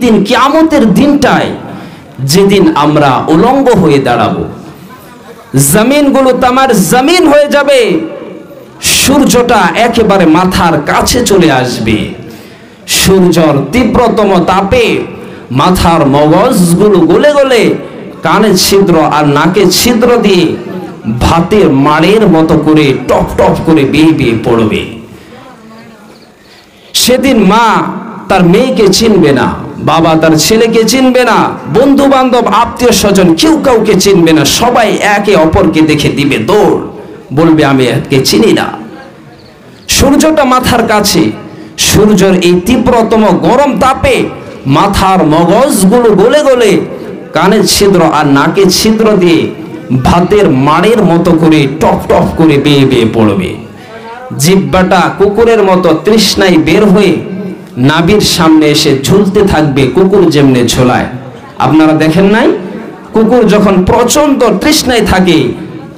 দিন, কিয়ামতের দিনটায়, যেদিন আমরা উলঙ্গ হয়ে দাঁড়াবো, জমিনগুলো তামার জমিন হয়ে যাবে, সূর্যটা একেবারে মাথার কাছে চলে আসবে, সূর্যর তীব্রতম তাপে মাথার মগজগুলো গলে গলে কানে ছিদ্র আর নাকে ছিদ্র দিয়ে ভাতের মাড়ের মতো করে টপ টপ করে বেয়ে বেয়ে পড়বে। সেদিন মা তার মেয়েকে চিনবে না, বাবা তার ছেলেকে চিনবে না, বন্ধু বান্ধব আত্মীয় স্বজন কেউ কাউকে চিনবে না, সবাই একে অপরকে দেখে দিবে দৌড়, বলবে আমি একে চিনি না। সূর্যটা মাথার কাছে, সূর্যের এই তীব্রতম গরম তাপে মাথার মগজগুলো গলে গলে কানে ছিদ্র আর নাকে ছিদ্র দিয়ে ভাতের মাড়ের মতো করে টপ টপ করে বেয়ে বেয়ে পড়বে। জিহ্বাটা কুকুরের মতো তৃষ্ণায় বের হয়ে নাভির সামনে এসে ঝুলতে থাকবে, কুকুর যেমনে ঝোলায়। আপনারা দেখেন নাই, কুকুর যখন প্রচন্ড তৃষ্ণায় থাকে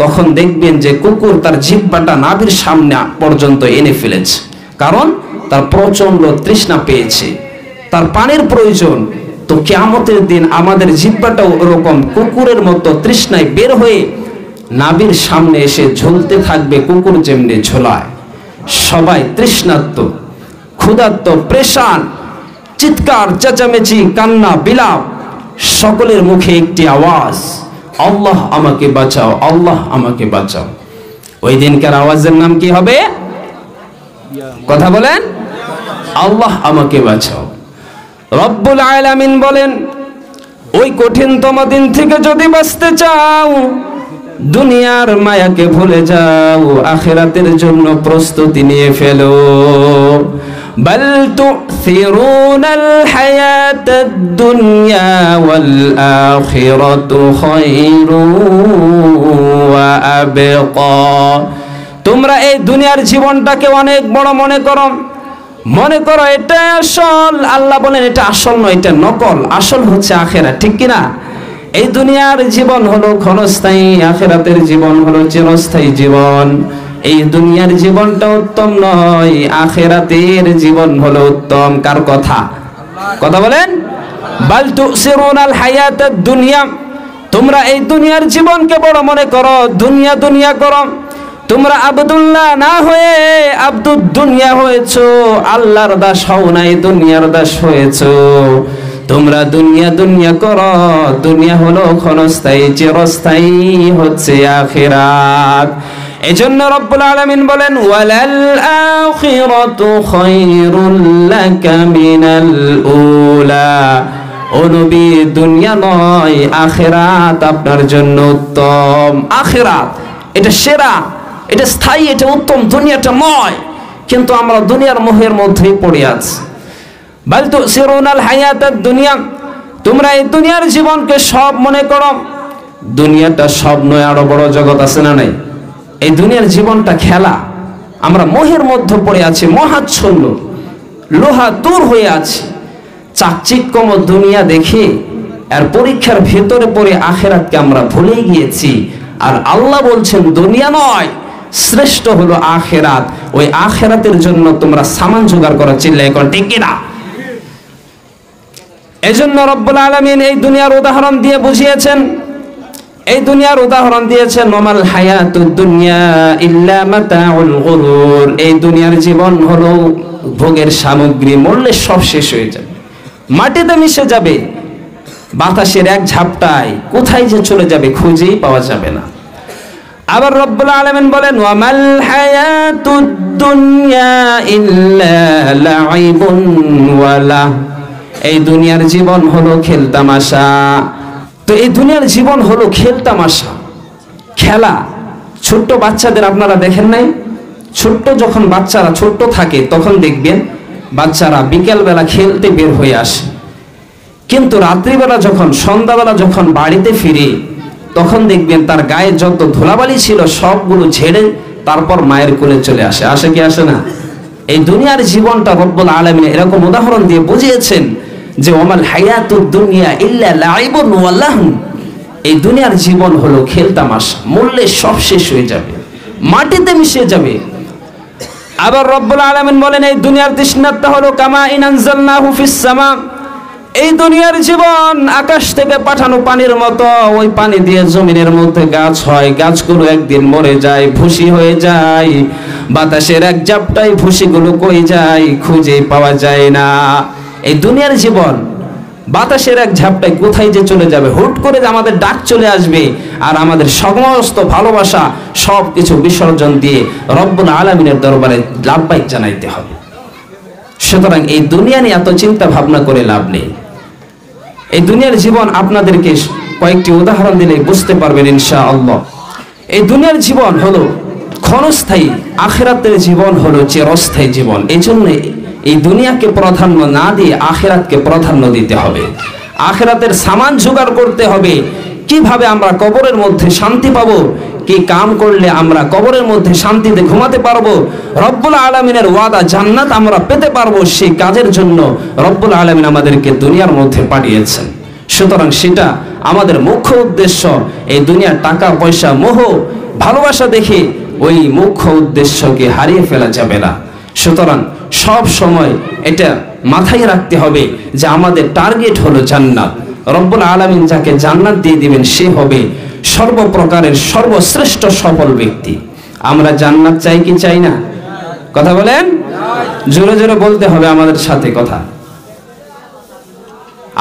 তখন দেখবেন যে কুকুর তার জিহ্বাটা নাভির সামনে পর্যন্ত এনে ফেলেছে, কারণ তার প্রচন্ড তৃষ্ণা পেয়েছে, তার পানির প্রয়োজন। তো কিয়ামতের দিন আমাদের জিহ্বাটাও ওরকম কুকুরের মতো তৃষ্ণায় বের হয়ে নাভির সামনে এসে ঝুলতে থাকবে, কুকুর যেমনি ঝোলায়। সবাই তৃষ্ণার্ত, ক্ষুধার্ত, পেরেশান, চিৎকার চেঁচামেচি, কান্না বিলাপ, সকলের মুখে একটি আওয়াজ, আল্লাহ আমাকে বাঁচাও, আল্লাহ আমাকে বাঁচাও। ওই দিনকার আওয়াজের নাম কি হবে? কথা বলেন, আল্লাহ আমাকে বাঁচাও। রব্বুল আলামিন বলেন, ওই কঠিনতম দিন থেকে যদি বাঁচতে চাও, দুনিয়ার মায়াকে ভুলে যাও, আখিরাতের জন্য প্রস্তুতি নিয়ে ফেলো। বাল তু'থিরুনাল হায়াতাদ দুনিয়া ওয়াল আখিরাতু খায়রুন ওয়া আবকা। তোমরা এই দুনিয়ার জীবনটাকে অনেক বড় মনে করো এটা আসল। আল্লাহ বলেন এটা আসল নয়, এটা নকল, আসল হচ্ছে আখিরাত, ঠিক কিনা? এই দুনিয়ার জীবন হলো ক্ষণস্থায়ী, আখিরাতের জীবন হলো চিরস্থায়ী জীবন। এই দুনিয়ার জীবনটা উত্তম নয়, আখিরাতের জীবন হলো উত্তম। কার কথা? কথা বলেন। বাল তুসিরুনাল হায়াতাদ দুনিয়া, তোমরা এই দুনিয়ার জীবনকে বড় মনে করো, দুনিয়া দুনিয়া করো। তোমরা আব্দুল্লাহ না হয়ে আব্দুদ দুনিয়া হয়েছো, আল্লাহর দাস হও নাই, দুনিয়ার দাস হয়েছো। তোমরা দুনিয়া দুনিয়া করো, দুনিয়া হলো ক্ষণস্থায়ী, চিরস্থায়ী হচ্ছে আখিরাত। এজন্য রব্বুল আলামিন বলেন, ওয়ালাল আখিরাতু খায়রুল লাকা মিনাল উলা। ও নবী, দুনিয়া নয়, আখিরাত আপনার জন্য উত্তম। আখিরাত এটা সেরা, এটা স্থায়ী, এটা উত্তম, দুনিয়াটা নয়। কিন্তু আমরা দুনিয়ার মোহের মধ্যেই পড়ে আছি। বাল তুসিরুনাল হায়াতাদ দুনিয়া, তোমরা এই দুনিয়ার জীবনকে সব মনে করো। দুনিয়াটা সব নয়, আরো বড় জগৎ আছে না নাই? এই দুনিয়ার জীবনটা খেলা, আমরা মোহের মধ্যে পড়ে আছি, মহাচ্ছন্ন, লোহা দূর হয়ে আছে। চাকচিক্যম দুনিয়া দেখে আর পরীক্ষার ভেতরে পড়ে আখিরাতকে আমরা ভুলে গিয়েছি। আর আল্লাহ বলছেন দুনিয়া নয়, শ্রেষ্ঠ হলো আখিরাত। ওই আখিরাতের জন্য তোমরা সামান জোগাড় করো, চিল্লায় কোন ঠিক কিনা? এজন্য রব্বুল আলামিন এই দুনিয়ার উদাহরণ দিয়ে বুঝিয়েছেন, এই দুনিয়ার উদাহরণ দিয়েছেন, ওমাল হায়াতুদ দুনিয়া ইল্লা মাতাউল গুরুর। এই দুনিয়ার জীবন হলো ভোগের সামগ্রী, মরলে সব শেষ হয়ে যাবে, মাটিতে মিশে যাবে, বাতাসের এক ঝাপটায় কোথায় যে চলে যাবে খুঁজেই পাওয়া যাবে না। আবার রব্বুল আলামিন বলেন, ওয়ামাল হায়াতুদ দুনিয়া ইল্লা লাইবুন ওয়ালা। এই দুনিয়ার জীবন হলো খেলতামাশা। তো এই দুনিয়ার জীবন হলো খেলতামাশা, খেলা। ছোট্ট বাচ্চাদের আপনারা দেখেন নাই? ছোট্ট যখন বাচ্চারা ছোট্ট থাকে তখন দেখবেন বাচ্চারা বিকেলবেলা খেলতে বের হয়ে আসে, কিন্তু রাত্রিবেলা যখন, সন্ধ্যাবেলা যখন বাড়িতে ফিরে তখন দেখবেন তার গায়ে যত ধুলাবালি ছিল সবগুলো ঝেড়ে তারপর মায়ের কোলে চলে আসে। আসে কি আসে না? এই দুনিয়ার জীবনটা রব্বুল আলামিন এরকম উদাহরণ দিয়ে বুঝিয়েছেন যে ওমাল হায়াতুদ দুনিয়া ইল্লা লাইবুন ওয়া লাহু। এই দুনিয়ার জীবন হলো খেলতামাশা, মরলে সব শেষ হয়ে যাবে, মাটিতে মিশে যাবে। আবার রব্বুল আলামিন বলেন, এই দুনিয়ার তৃষ্ণাটা হলো কামা ইন আনজালনাহু ফিস সামা। এই দুনিয়ার জীবন আকাশ থেকে পাঠানো পানির মতো, ওই পানি দিয়ে জমিনের মধ্যে গাছ হয়, গাছগুলো একদিন মরে যায়, ভুসি হয়ে যায়। বাতাসের এক ঝাপটায় ভুসিগুলো কই যায়, খুঁজে পাওয়া যায় না। এই দুনিয়ার জীবন বাতাসের এক ঝাপটায় কোথায় যে চলে যাবে, হুট করে আমাদের ডাক চলে আসবে, আর আমাদের সমস্ত ভালোবাসা সবকিছু বিসর্জন দিয়ে রব্বুল আলামিনের দরবারে লাভবাইক জানাইতে হবে। সুতরাং এই দুনিয়া নিয়ে এত চিন্তা ভাবনা করে লাভ নেই। এই দুনিয়ার জীবন আপনাদেরকে কয়েকটি উদাহরণ দিলে বুঝতে পারবেন ইনশাআল্লাহ। এই দুনিয়ার জীবন হলো ক্ষণস্থায়ী, আখিরাতের জীবন হলো চিরস্থায়ী জীবন। এই জন্য এই দুনিয়াকে প্রাধান্য না দিয়ে আখিরাতকে প্রাধান্য দিতে হবে। আখিরাতের সামান জোগাড় করতে হবে। কিভাবে আমরা কবরের মধ্যে শান্তি পাবো, কি কাম করলে আমরা কবরের মধ্যে শান্তিতে ঘুমাতে পারবো, রব্বুল আলামিনের ওয়াদা জান্নাত আমরা পেতে পারবো, সেই কাজের জন্য রব্বুল আলামিন আমাদেরকে দুনিয়ার মধ্যে পাঠিয়েছেন। সুতরাং সেটা আমাদের মুখ্য উদ্দেশ্য। এই দুনিয়ার টাকা পয়সা মোহ ভালোবাসা দেখে ওই মুখ্য উদ্দেশ্যকে হারিয়ে ফেলা যাবে না। সুতরাং সব সময় এটা মাথায় রাখতে হবে যে আমাদের টার্গেট হলো জান্নাত। রব্বুল আলামিন যাকে জান্নাত দিয়ে দিবেন সে হবে সর্বপ্রকারের সর্বশ্রেষ্ঠ সফল ব্যক্তি। আমরা জান্নাত চাই কি চাই না? কথা বলেন, জোরে জোরে বলতে হবে আমাদের সাথে কথা।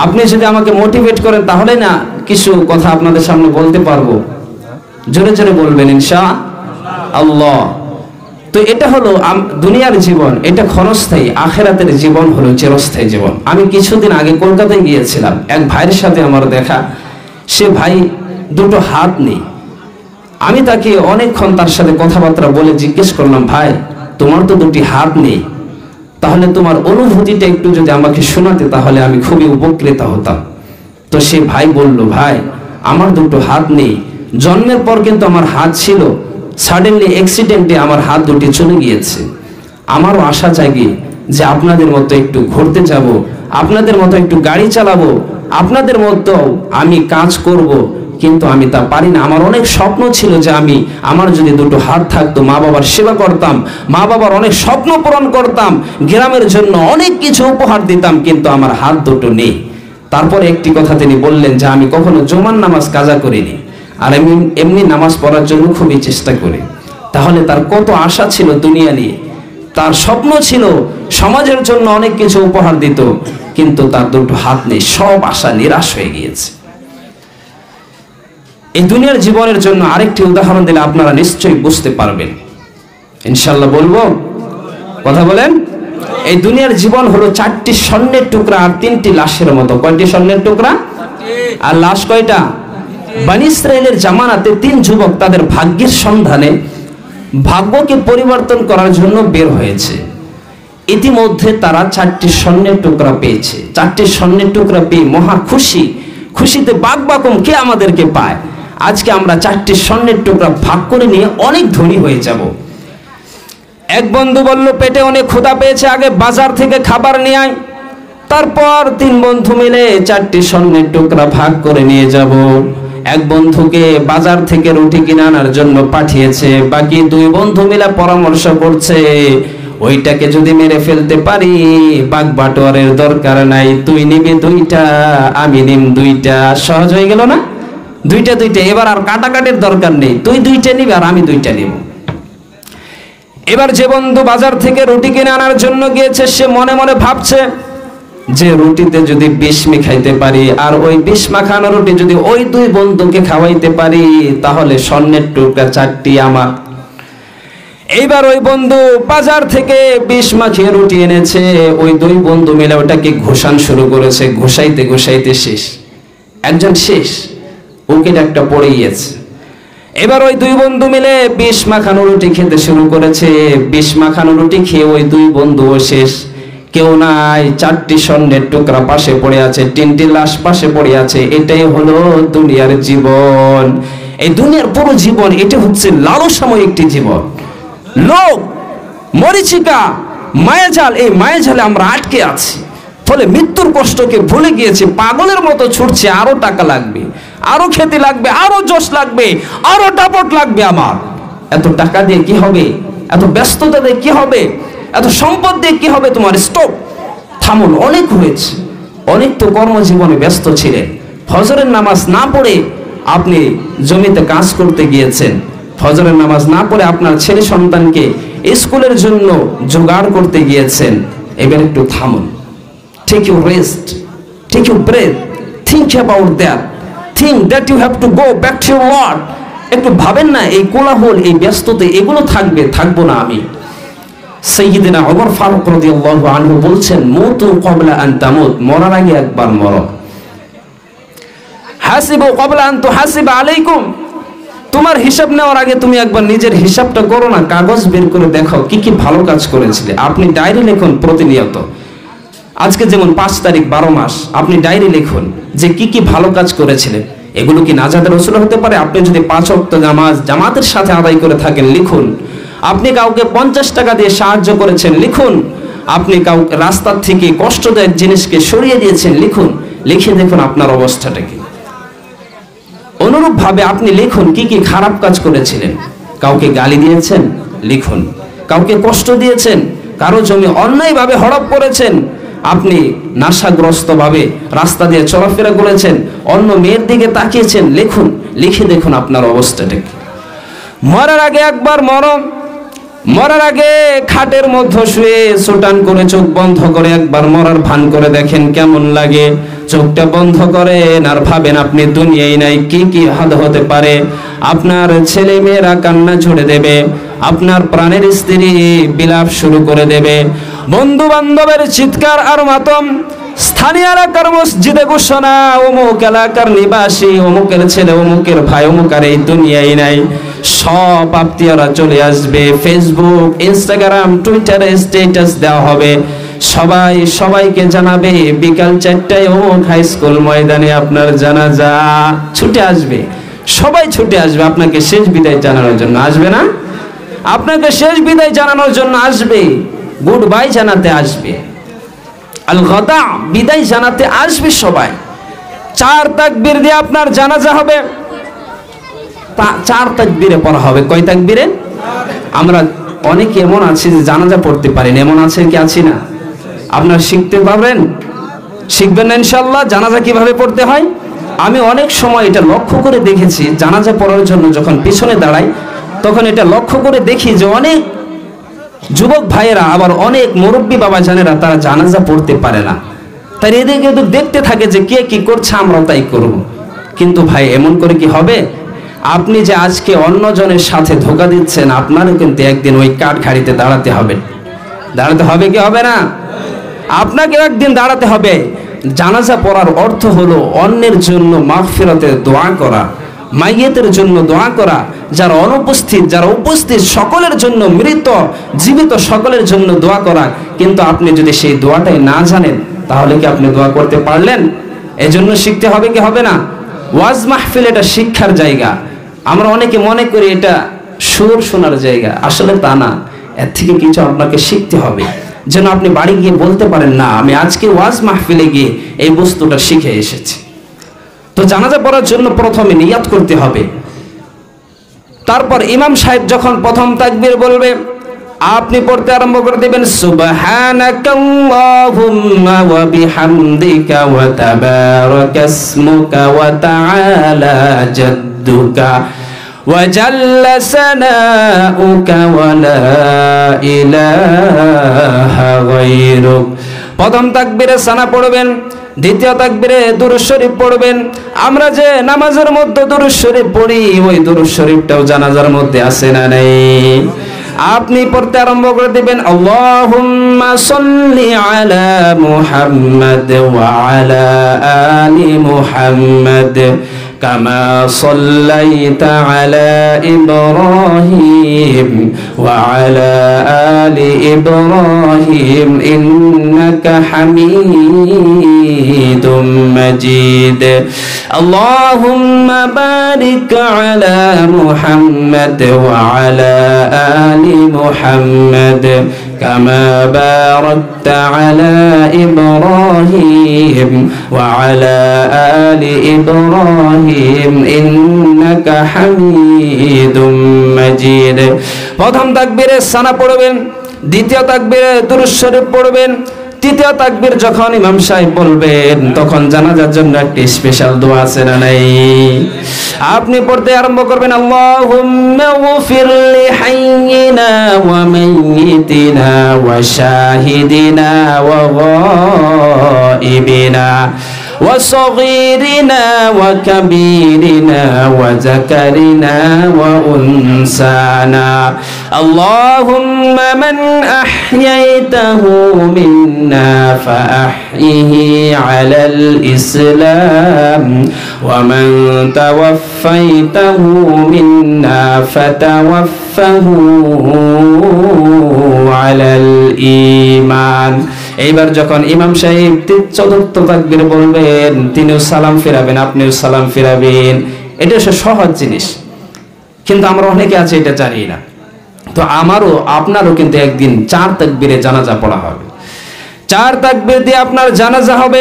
আপনি যদি আমাকে মোটিভেট করেন তাহলে না কিছু কথা আপনাদের সামনে বলতে পারবো। জোরে জোরে বলবেন ইনশাআল্লাহ। তো এটা হলো দুনিয়ার জীবন, এটা ক্ষণস্থায়ী। আখিরাতের জীবন হলো চিরস্থায়ী জীবন। আমি কিছুদিন আগে কলকাতায় গিয়েছিলাম, এক ভাইয়ের সাথে আমার দেখা। সে ভাই দুটো হাত নেই। আমি তাকে অনেকক্ষণ তার সাথে কথাবার্তা বলে জিজ্ঞেস করলাম, ভাই তোমার তো দুটি হাত নেই, তাহলে তোমার অনুভূতিটা একটু যদি আমাকে শোনাতে তাহলে আমি খুবই উপকৃত হতাম। তো সে ভাই বলল, ভাই আমার দুটো হাত নেই, জন্মের পর কিন্তু আমার হাত ছিল, সাডেনলি অ্যাক্সিডেন্টে আমার হাত দুটি চলে গিয়েছে। আমারও আশা জাগে যে আপনাদের মতো একটু ঘুরতে যাব, আপনাদের মতো একটু গাড়ি চালাবো, আপনাদের মতো আমি কাজ করব, কিন্তু আমি তা পারি না। আমার অনেক স্বপ্ন ছিল যে আমার যদি দুটো হাত থাকতো মা বাবার সেবা করতাম, মা বাবার অনেক স্বপ্ন পূরণ করতাম, গ্রামের জন্য অনেক কিছু উপহার দিতাম, কিন্তু আমার হাত দুটো নেই। তারপরে একটি কথা তিনি বললেন যে আমি কখনো জুমার নামাজ কাজা করিনি, আর আমি এমনি নামাজ পড়ার জন্য খুবই চেষ্টা করি। তাহলে তার কত আশা ছিল দুনিয়া নিয়ে, তার স্বপ্ন ছিল সমাজের জন্য অনেক কিছু উপহার দিত, কিন্তু তার দুটো হাত নেই, সব আশা নিরাশ হয়ে গিয়েছে। এই দুনিয়ার জীবনের জন্য আরেকটি উদাহরণ দিলে আপনারা নিশ্চয়ই বুঝতে পারবেন। ইনশাআল্লাহ বলবো, কথা বলেন। এই দুনিয়ার জীবন হলো 4টি স্বর্ণের টুকরা আর 3টি লাশের মতো। কয়টি স্বর্ণের টুকরা আর লাশ কয়টা? বনী ইসরাইলের জামানাতে 3 যুবক তাদের ভাগ্যের সন্ধানে ভাগ্যকে পরিবর্তন করার জন্য বের হয়েছে। ইতিমধ্যে তারা 4টি স্বর্ণের টুকরা পেয়েছে। 4টি স্বর্ণের টুকরা পেয়ে মহা খুশি, খুশিতে বাকবাকম কে আমাদেরকে পায়। আজকে আমরা 4টি স্বর্ণের টুকরা ভাগ করে নিয়ে অনেক ধনী হয়ে যাব। এক বন্ধু বলল, পেটে অনেক ক্ষুধা পেয়েছে, আগে বাজার থেকে খাবার নিয়ে আয়, তারপর 3 বন্ধু মিলে 4টি স্বর্ণের টুকরা ভাগ করে নিয়ে যাব। এক বন্ধুকে বাজার থেকে রুটি কিনে আনার জন্য পাঠিয়েছে, বাকি 2 বন্ধু মিলে পরামর্শ করছে, ওইটাকে যদি মেরে ফেলতে পারি বাগ বাটোয়ারের দরকার নাই, তুই নিবি 2টা আমি নিম 2টা, সহজ হয়ে গেল না? 2টা এবার আর কাটাকাটির দরকার নেই, তুই 2টা নিবি আর আমি 2টা নিব। এবার যে বন্ধু বাজার থেকে রুটি কিনে আনার জন্য গিয়েছে সে মনে মনে ভাবছে যে রুটিতে যদি বিষ মিশাইতে পারি আর ওই বিষ মাখানো রুটি যদি ওই 2 বন্ধুকে খাওয়াইতে পারি তাহলে স্বর্ণের টুকরা 4টি আমার। এইবার ওই বন্ধু বাজার থেকে বিষ মাখিয়ে রুটি এনেছে, ওই 2 বন্ধু মিলে ওটাকে ঘোষান শুরু করেছে, ঘষাইতে ঘষাইতে শেষ, একজন শেষ, ওকে একটা পড়ে গিয়েছে। এবার ওই 2 বন্ধু মিলে বিষ মাখানো রুটি খেতে শুরু করেছে, বিষ মাখানো রুটি খেয়ে ওই 2 বন্ধুও শেষ, কেউ নাই, 4টি স্বর্ণের টুকরা পাশে পড়ে আছে, 3টি লাশ পাশে পড়ে আছে। এটাই হলো দুনিয়ার জীবন। এই দুনিয়ার পুরো জীবন এটা হচ্ছে লালসাময় একটি জীবন, লোক মরিচিকা মায়াজাল, এই মায়াজালে আমরা আটকে আছি। ফলে মৃত্যুর কষ্টকে ভুলে গিয়েছি, পাগলের মতো ছুটছে, আরো টাকা লাগবে, আরো খেতে লাগবে, আরো জোশ লাগবে, আরো দাপট লাগবে। আমার এত টাকা দিয়ে কি হবে, এত ব্যস্ততা দিয়ে কি হবে, এত সম্পদ দিয়ে কি হবে? তোমার স্টপ, থামুন, অনেক হয়েছে। অনেক তো কর্মজীবনে ব্যস্ত ছিলেন, ফজরের নামাজ না পড়ে আপনি জমিতে কাজ করতে গিয়েছেন, ফজরের নামাজ না পড়ে আপনার ছেলে সন্তানকে স্কুলের জন্য জোগাড় করতে গিয়েছেন। এবার একটু থামুন, take you rest, take you breath, think about that, think that you have to go back to your lord. একটু ভাবেন না, এই কোলাহল, এই ব্যস্ততা এগুলো থাকবো না আমি। সাইয়্যিদিনা ওমর ফারুক রাদিয়াল্লাহু আনহু বলছেন, মুতু ক্বাবলা আন তামুত, মরার আগে একবার মরো। হাসিবু ক্বাবলা আন তুহাসিবা আলাইকুম, তোমার হিসাব নেওয়ার আগে তুমি একবার নিজের হিসাবটা করো না, কাগজ বের করে দেখাও কি কি ভালো কাজ করেছিলে। আপনি ডায়েরি লিখুন প্রতিনিয়ত, আজকে যেমন 5 তারিখ 12 মাস, আপনি ডায়েরি লিখুন যে কি কি ভালো কাজ করেছিলেন। এগুলো কি নাজাতের ওসিলা হতে পারে? আপনি যদি 5 ওয়াক্ত নামাজ জামাতের সাথে আদায় করে থাকেন লিখুন। আপনি কাউকে 50 টাকা দিয়ে সাহায্য করেছেন লিখুন। আপনি কাউকে রাস্তার থেকে কষ্টদায়ক জিনিসকে সরিয়ে দিয়েছেন লিখুন। লিখে দেখুন আপনার অবস্থাটা কি। অনুরূপ ভাবে আপনি লিখুন কি কি খারাপ কাজ করেছিলেন। কাউকে গালি দিয়েছেন লিখুন, কাউকে কষ্ট দিয়েছেন, কারো জমি অন্যায়ভাবে হড়প করেছেন, আপনি নাশাগ্রস্ত ভাবে রাস্তা দিয়ে চলাফেরা করেছেন, অন্য মেয়ের দিকে তাকিয়েছেন লিখুন। লিখে দেখুন আপনার অবস্থাটা কি। মরার আগে একবার মরণ, মরার আগে খাটের মধ্যে শুয়ে সুটান করে চোখ বন্ধ করে একবার মরার ভান করে দেখেন কেমন লাগে। চোখটা বন্ধ করেন আর ভাবেন আপনি দুনিয়ায় নাই, কি কি হাদ হতে পারে। আপনার ছেলে মেয়েরা কান্না ঝরে দেবে, আপনার প্রাণের স্ত্রী বিলাপ শুরু করে দেবে, বন্ধু বান্ধবের চিৎকার আর মাতম, স্থানীয় এলাকার মসজিদে ঘোষণা, অমুক এলাকার নিবাসী, অমুকের ছেলে, অমুকের ভাই, অমুক আর এই দুনিয়ায় নাই। সব আত্মীয়রা চলে আসবে, ফেসবুক, ইনস্টাগ্রাম, টুইটারে স্ট্যাটাস দেওয়া হবে, সবাই সবাইকে জানাবে বিকাল 4টায় অমুক হাই স্কুল ময়দানে আপনার জানাজা। ছুটে আসবে, সবাই ছুটে আসবে আপনাকে শেষ বিদায় জানানোর জন্য। আসবে না? আপনাকে শেষ বিদায় জানানোর জন্য আসবে, গুড বাই জানাতে আসবে, আল গাদা বিদায় জানাতে আসবে সবাই। 4 তাকবীর দিয়ে আপনার জানাজা হবে। 4 তাকবীরে পড়া হবে। কয় তাকবীরে? আমরা অনেকে এমন আছি যে জানাজা পড়তে পারেন, এমন আছে কি আছি না? আপনারা শিখতে পারবেন, শিখবেন না ইনশাআল্লাহ জানাজা কিভাবে পড়তে হয়। আমি অনেক সময় এটা লক্ষ্য করে দেখেছি, জানাজা পড়ার জন্য যখন পিছনে দাঁড়াই তখন এটা লক্ষ্য করে দেখি যে অনেক যুবক ভাইয়েরা, আবার অনেক মুরব্বী বাবা জানেরা, তারা জানাজা পড়তে পারে না। তাই এদিকে দেখতে থাকে যে কে কি করছে, আমরা তাই করব। কিন্তু ভাই এমন করে কি হবে? আপনি যে আজকে অন্যজনের সাথে ধোঁকা দিচ্ছেন, আপনারও কিন্তু একদিন ওই কাঠখাড়িতে দাঁড়াতে হবে। দাঁড়াতে হবে কি হবে না? আপনাকে একদিন দাঁড়াতে হবে। জানাজা পড়ার অর্থ হলো অন্যের জন্য মাগফিরাতের দোয়া করা, মাইয়েতের জন্য দোয়া করা, যারা অনুপস্থিত যারা উপস্থিত সকলের জন্য, মৃত জীবিত সকলের জন্য দোয়া করা। কিন্তু আপনি যদি সেই দোয়াটাই না জানেন তাহলে কি আপনি দোয়া করতে পারলেন? এজন্য শিখতে হবে কি হবে না? ওয়াজ মাহফিল এটা শিক্ষার জায়গা। আমরা অনেকে মনে করি এটা সুর শোনার জায়গা, আসলে তা না। এর থেকে কিছু আপনাকে শিখতে হবে, যেন আপনি বাড়ি গিয়ে বলতে পারেন, না আমি আজকে ওয়াজ মাহফিলে গিয়ে এই বস্তুটা শিখে এসেছি। তো জানাজা পড়ার জন্য প্রথমে নিয়াত করতে হবে। তারপর ইমাম সাহেব যখন প্রথম তাকবীর বলবে, আপনি পড়তে আরম্ভ করে দিবেন, সুবহানাকাল্লাহুম্মা ওয়া বিহামদিকা ওয়া তাবারাকাসমুকা ওয়া তাআলা জাদ্দুকা ওয়া জাল্লা সানাউকা ওয়া লা ইলাহা গায়রুক। প্রথম তাকবীরে সানা পড়বেন, দ্বিতীয় তাকবীরে দুরূদ শরীফ পড়বেন। আমরা যে নামাজের মধ্যে দুরূদ শরীফ পড়ি, ওই দুরূদ শরীফটাও জানাজার মধ্যে আছে না নাই? আপনি পড়তে আরম্ভ করে দিবেন, আল্লাহুম্মা সাল্লি আলা মুহাম্মাদ ওয়া আলা আলি মুহাম্মাদ কামা সাল্লাইতা আলা ইব্রাহিম ওয়া আলা আলি ইব্রাহিম ইন্নাকা হামিদুম মাজিদ। আল্লাহুম্মা বারিক আলা মুহাম্মাদ ওয়া আলা আলি মুহাম্মাদ কামা বারাকতা আলা ইব্রাহিম ওয়া আলা আলি ইব্রাহিম ইন্নাকা হামিদুম মাজিদ। প্রথম তাকবীরে সানা পড়বেন, দ্বিতীয় তাকবীরে দুরূদ শরীফ পড়বেন, তৃতীয় তাকবীর যখন ইমাম সাহেব বলবেন তখন জানাজার জন্য একটি স্পেশাল দোয়া আছে না নাই? আপনি পড়তে আরম্ভ করবেন, আল্লাহুম্মা গফির লি হাইয়িনা ওয়া মাইয়িতিনা ওয়া শাহিদিনা ওয়া গায়িবিনা وصغيرنا وكبيرنا وذكرنا وأنثانا اللهم من أحييته منا فأحيه على الإسلام ومن توفيته منا فتوفه على الإيمان। এইবার যখন ইমাম সাহেব চতুর্থ তাকবীর বলবেন, তিনিও সালাম ফিরাবেন, আপনিও সালাম ফিরাবেন। এটা সহজ জিনিস, কিন্তু আমরা অনেকে আছে এটা জানি না। তো আমারও আপনারও কিন্তু একদিন 4 তাকবীরে জানাজা পড়া হবে। 4 তাকবীর দিয়ে আপনার জানাজা হবে,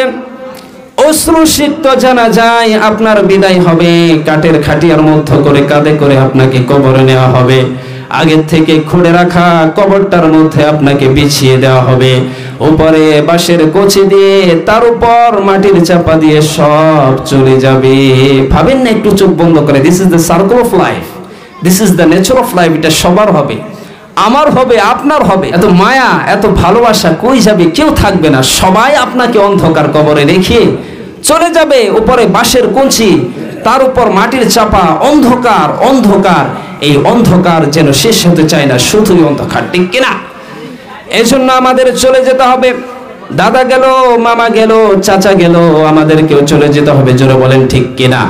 অশ্রুসিক্ত জানাজায় আপনার বিদায় হবে। কাঠের খাটিয়ার মধ্যে করে কাঁধে করে আপনাকে কবরে নেওয়া হবে। আগের থেকে খুঁড়ে রাখা কবরটার মধ্যে আপনাকে বিছিয়ে দেওয়া হবে। উপরে বাঁশের কচি দিয়ে তার উপর মাটির চাপা দিয়ে সব চলে যাবে। ভাবেন না একটু চোখ বন্ধ করে, this is the circle of life, this is the nature of life. এটা সবার হবে, আমার হবে, আপনার হবে। এত মায়া এত ভালোবাসা কই যাবে? কেউ থাকবে না, সবাই আপনাকে অন্ধকার কবরে রেখে চলে যাবে। উপরে বাঁশের কঞ্চি, তার উপর মাটির চাপা, অন্ধকার অন্ধকার। এই অন্ধকার যেন শেষ হতে চায় না, শুধুই অন্ধকার, ঠিক কিনা? এই জন্য আমাদের চলে যেতে হবে। দাদা গেল, মামা গেল, চাচা গেল, আমাদেরকেও চলে যেতে হবে। জোরে বলেন ঠিক কিনা?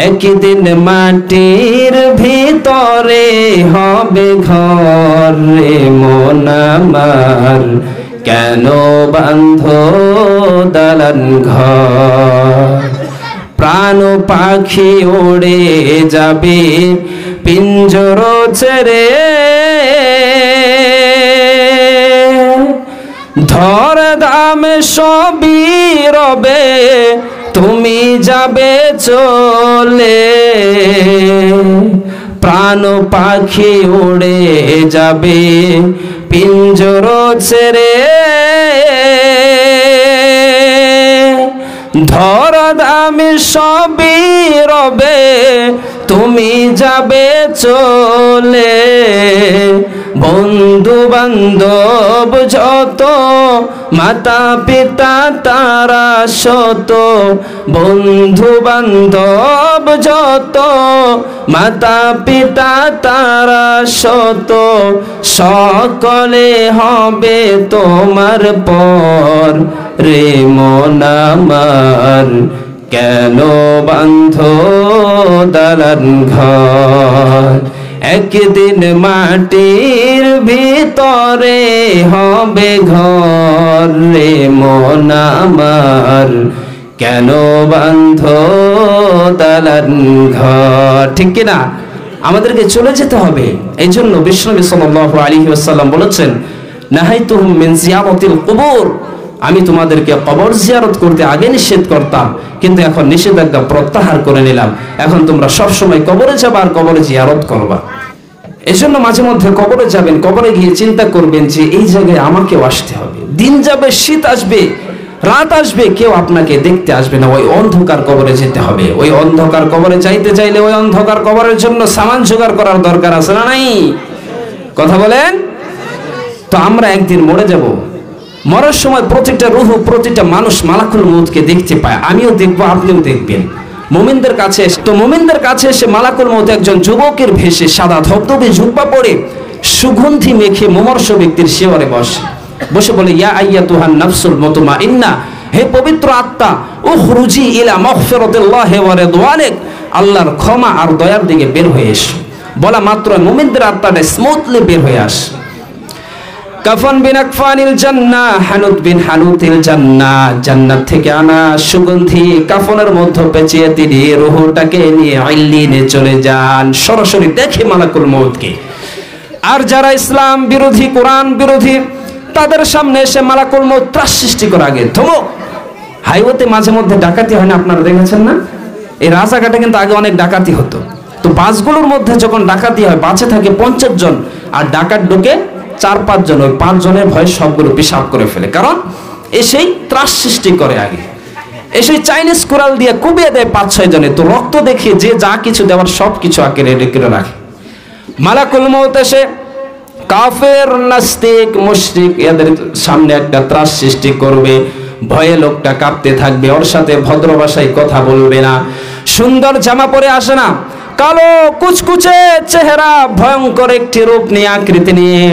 একদিন মাটির ভিতরে হবে ঘর রে মন আমার, কেন বাঁধো দালান ঘর? প্রাণ পাখি উড়ে যাবে পিঞ্জর ছেড়ে, ধর দামে সবই রবে তুমি যাবে চলে। প্রাণ পাখি উড়ে যাবে পিঞ্জর ছেড়ে, ধর দামে সবই রবে তুমি যাবে চলে। বন্ধু বান্ধব যত, মাতা পিতা তারা শত, বন্ধু বান্ধব যত, মাতা পিতা তারা শত, সকলে হবে তোমার পর রে মন আমার, কেন বাঁধো দালান ঘর? একদিন মাটির ভিতরে হবে ঘর রে মন আমার, কেন বাঁধো দালান ঘর? ঠিক কিনা? আমাদেরকে চলে যেতে হবে। এই জন্য বিশ্বনবী সাল্লাল্লাহু আলাইহি ওয়াসাল্লাম বলেছেন, নাহাইতুহুম মিন জিয়ারাতিল কুবুর, আমি তোমাদেরকে কবর জিয়ারত করতে আগে নিষেধ করতাম, কিন্তু এখন নিষেধাজ্ঞা প্রত্যাহার করে নিলাম। এখন তোমরা সব সময় কবরে যাবা আর কবরে জিয়ারত করবা। এজন্য মাঝে মধ্যে কবরে যাবেন, কবরে গিয়ে চিন্তা করবেন যে এই জায়গায় আমাকেও আসতে হবে। দিন যাবে, শীত আসবে, রাত আসবে, কেউ আপনাকে দেখতে আসবে না। ওই অন্ধকার কবরে যেতে হবে। ওই অন্ধকার কবরে যাইতে চাইলে ওই অন্ধকার কবরের জন্য সামান জোগাড় করার দরকার আছে না নাই? কথা বলেন তো। আমরা একদিন মরে যাব। মরার সময় প্রতিটা রূহ, প্রতিটা মানুষ মালাকুল মউতকে দেখতে পায়। আমিও দেখবো, আপনিও দেখবেন। মুমিনদের কাছে মুমিনদের কাছে এসে মালাকুল মউত একজন যুবকের ভেষে সাদা ধবধবে জুব্বা পরে সুগন্ধি মেখে মুমূর্ষ ব্যক্তির শিয়রে বসে বলে, ইয়া আইয়াতুহান নাফসুল মুতমাইন্না, হে পবিত্র আত্মা, উখরুজি ইলা মাগফিরাতিল্লাহি ওয়া রিদওয়ানিক, আল্লাহর ক্ষমা আর দয়ার দিকে বের হয়ে এসো। বলা মাত্র মুমিনদের আত্মাটা স্মুথলি বের হয়ে আসে। কাফন বিন আকফানিল জান্নাহ, হানুত বিন হানুতিল জান্নাহ, জান্নাত থেকে আনা সুগন্ধি কাফনের মধ্যে পেঁচিয়ে তিনি রূহটাকে নিয়ে ইল্লিনে চলে যান। সরাসরি দেখে মালাকুল মউতকে। আর যারা ইসলাম বিরোধী, কোরআন বিরোধী, তাদের সামনে এসে মালাকুল মউত ত্রাস সৃষ্টি করে আগে ধমক। হাইওয়েতে মাঝে মধ্যে ডাকাতি হয় না, আপনারা দেখেছেন না? এই রাস্তাঘাটে কিন্তু আগে অনেক ডাকাতি হতো। তো বাসগুলোর মধ্যে যখন ডাকাতি হয়, বাসে থাকে 50 জন আর ডাকাত ঢোকে 4-5 জন। ওই 5 জনের ভয়ে সবগুলো পেশাব করে ফেলে। কারণ এসেই ত্রাস সৃষ্টি করে, আগে এসে চাইনিজ কোরাল দিয়ে কুবিয়ে দেয় ৫-৬ জনে, তো রক্ত দেখে যে যা কিছু দেওয়ার সব কিছু আগে রেডি করে রাখে। মালাকুল মউত এসে কাফের, নাস্তিক, মুশরিক এদের সামনে একটা ত্রাস সৃষ্টি করবে, ভয়ে লোকটা কাঁপতে থাকবে, ওর সাথে ভদ্র ভাষায় কথা বলবে না, সুন্দর জামা পরে আসে না, কালো কুচকুচে চেহারা, ভয়ঙ্কর একটি রূপ নিয়ে, আকৃতি নিয়ে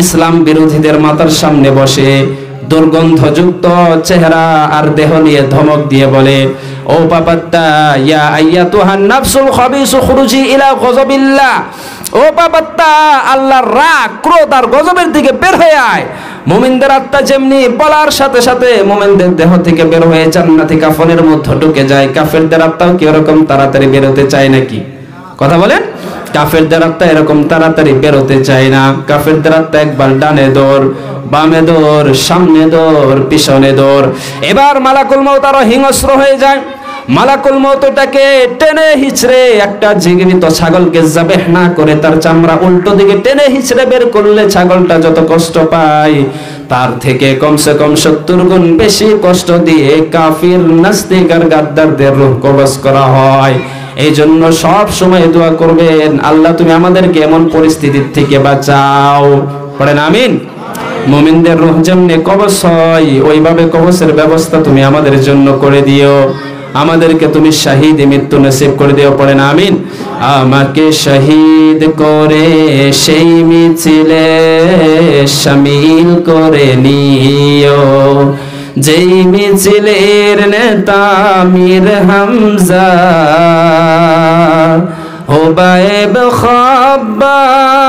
ইসলাম বিরোধীদের মাথার সামনে বসে দুর্গন্ধযুক্ত চেহারা আর দেহ নিয়ে ধমক দিয়ে বলে, ও পাপাত্তা ইয়া আইয়াতুহান নাফসুল খাবিসু খুরুজি ইলা গযবিল্লাহ, ও পাপাত্তা আল্লাহর রাগ, ক্রোধ আর গজবের দিকে বের হয়ে আয়। মুমিনদের আত্মা যেমনি বলার সাথে সাথে মুমিনদের দেহ থেকে বের হয়ে জান্নাতি কাফনের মধ্যে ঢুকে যায়, কাফেরদের আত্মাও কি এরকম তাড়াতাড়ি বেরোতে চায় নাকি? কথা বলেন। কাফেরদের আত্মা এরকম তাড়াতাড়ি বেরোতে চায় না। কাফেরদের আত্মা একবার ডানে দৌড়, বামে দৌড়, সামনে দৌড়, পিছনে দৌড়। এবার মালাকুল মউত আরো হিংস্র হয়ে যায়। মালাকুল মউতটাকে টেনে হিচড়ে একটা জীবিত ছাগলকে যাবেহ না করে তার চামড়া উল্টো দিকে টেনে হিচড়ে বের করলে ছাগলটা যত কষ্ট পায় তার থেকে কমসে কম ৭০ গুণ বেশি কষ্ট দিয়ে কাফির, নাস্তিক আর গাদ্দারদের রূহ কবজ করা হয়। এই জন্য সব সময় দোয়া করবেন, আল্লাহ তুমি আমাদেরকে এমন পরিস্থিতির থেকে বাঁচাও। পড়েন আমিন। মুমিনদের রূহ যেমনি কবজ হয় ওইভাবে কবজের ব্যবস্থা তুমি আমাদের জন্য করে দিও, আমাদেরকে তুমি শহীদ মৃত্যু নসিব করে দিও। পড়েন আমিন। আমাকে শহীদ করে সেই মিছিলে শামিল করে নিও, যেই মিছিলের নেতা মীর হামজা, হুবাইব খাব্বাব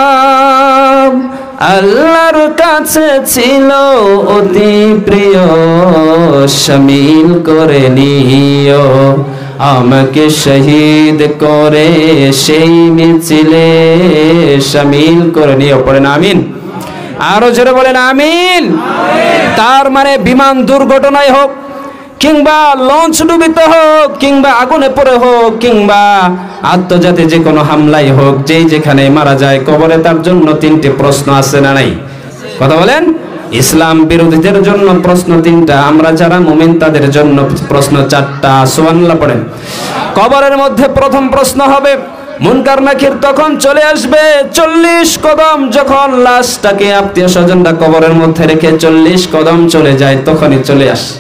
আল্লাহর কাছে ছিল অতি প্রিয়, শামিল করে নিও, আমাকে শহীদ করে সেই মিছিলে শামিল করে নিও। পড়েন আমিন। আরো জোরে বলেন আমিন। তার মানে বিমান দুর্ঘটনায় হোক, কিংবা লঞ্চ ডুবিতে হোক, কিংবা আগুনে পড়ে হোক, কিংবা আত্মজাতি যে কোনো হামলায় হোক, যেই যেখানে মারা যায় কবরে তার জন্য 3টে প্রশ্ন আছে না নাই? কথা বলেন। ইসলাম বিরোধীদের জন্য প্রশ্ন 3টা, আমরা যারা মুমিন তাদের জন্য প্রশ্ন 4টা। সুবহানাল্লাহ পড়েন। কবরের মধ্যে প্রথম প্রশ্ন হবে, মুনকার নাকির তখন চলে আসবে 40 কদম, যখন লাশটাকে আত্মীয় স্বজনরা কবরের মধ্যে রেখে 40 কদম চলে যায় তখনই চলে আসে।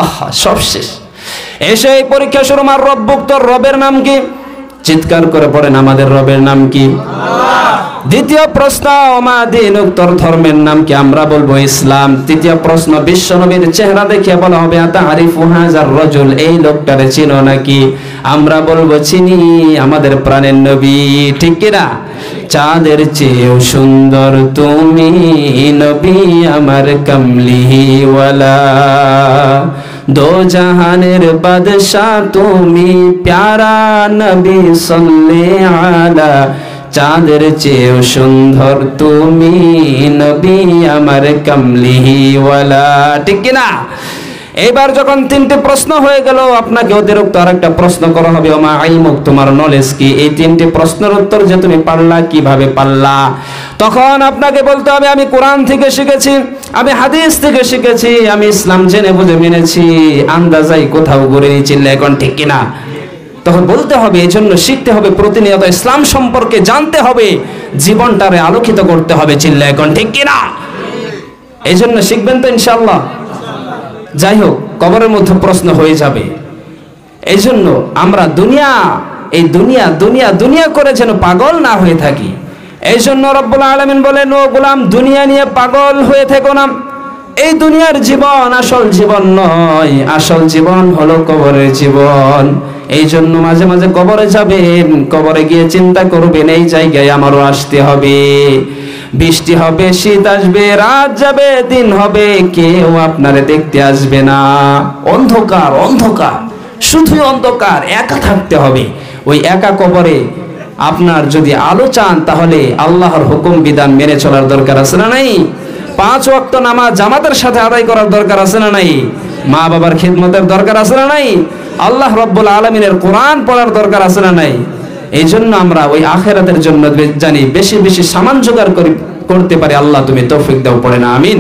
আহা, সব শেষ। এসে এই পরীক্ষা শুরু, মার রব্বুক, তোর রবের নাম কি? চিৎকার করে পড়েন, আমাদের রবের নাম কি? দ্বিতীয় প্রশ্ন, ওমা দীনুক, তোর ধর্মের নাম কি? আমরা বলবো ইসলাম। তৃতীয় প্রশ্ন, বিশ্বনবীর চেহারা দেখে বলা হবে আতারিফু হাযার রাজুল, এই লোকটারে চিনো নাকি? আমরা বলবো চিনি, আমাদের প্রাণের নবী। ঠিক কিনা? চাঁদের চেয়েও সুন্দর তুমি নবী আমার কামলিওয়ালা, দো জাহানের বাদশাহ তুমি প্যারা নবী সাল্লাল্লাহু আলা, চাঁদের চেয়েও সুন্দর তুমি নবী আমার কামলিওয়ালা। ঠিক কিনা? এবার যখন 3টে প্রশ্ন হয়ে গেল, আপনাকে অতিরিক্ত আরেকটা প্রশ্ন করা হবে, ওমা ইলমুক, তোমার নলেজ কি? এই 3টে প্রশ্নের উত্তর যে তুমি পারলা, কিভাবে পারলা? তখন আপনাকে বলতে হবে, আমি কোরআন থেকে শিখেছি, আমি হাদিস থেকে শিখেছি, আমি ইসলাম জেনে বুঝে মেনেছি, আন্দাজাই কোথাও ঘুরে নিয়েছি। এখন ঠিক কিনা? তখন বলতে হবে, এই জন্য শিখতে হবে, প্রতিনিয়ত ইসলাম সম্পর্কে জানতে হবে, জীবনটারে আলোকিত করতে হবে। চিল্লা এখন ঠিক কিনা? এই জন্য শিখবেন তো ইনশাআল্লাহ। যাই হোক, কবরের মধ্যে প্রশ্ন হয়ে যাবে। এই জন্য আমরা এই দুনিয়া করে যেন পাগল না হয়ে থাকি। এই জন্য রব্বুল আলামিন বলেন, ও গোলাম, দুনিয়া নিয়ে পাগল হয়ে থেকো না। এই দুনিয়ার জীবন আসল জীবন নয়, আসল জীবন হলো কবরের জীবন। এই জন্য মাঝে মাঝে কবরে যাবেন, কবরে গিয়ে চিন্তা করবেন, এই জায়গায় আমারও আসতে হবে। বৃষ্টি হবে, শীত আসবে, রাত যাবে, দিন হবে, কেউ আপনারে দেখতে আসবে না। অন্ধকার, অন্ধকার, শুধুই অন্ধকার, একা থাকতে হবে। ওই একা কবরে আপনার যদি আলো চান, তাহলে আল্লাহর হুকুম বিধান মেনে চলার দরকার আছে না নাই? 5 ওয়াক্ত নামাজ জামাতের সাথে আদায় করার দরকার আছে না নাই? মা বাবার খিদমতের দরকার আছে না নাই? আল্লাহ রাব্বুল আলামিনের কোরআন পড়ার দরকার আছে না নাই? এই জন্য আমরা ওই আখিরাতের জন্য জানি বেশি বেশি সামান জোগাড় করতে পারি। আল্লাহ তুমি তৌফিক দাও। পড়ে না আমিন।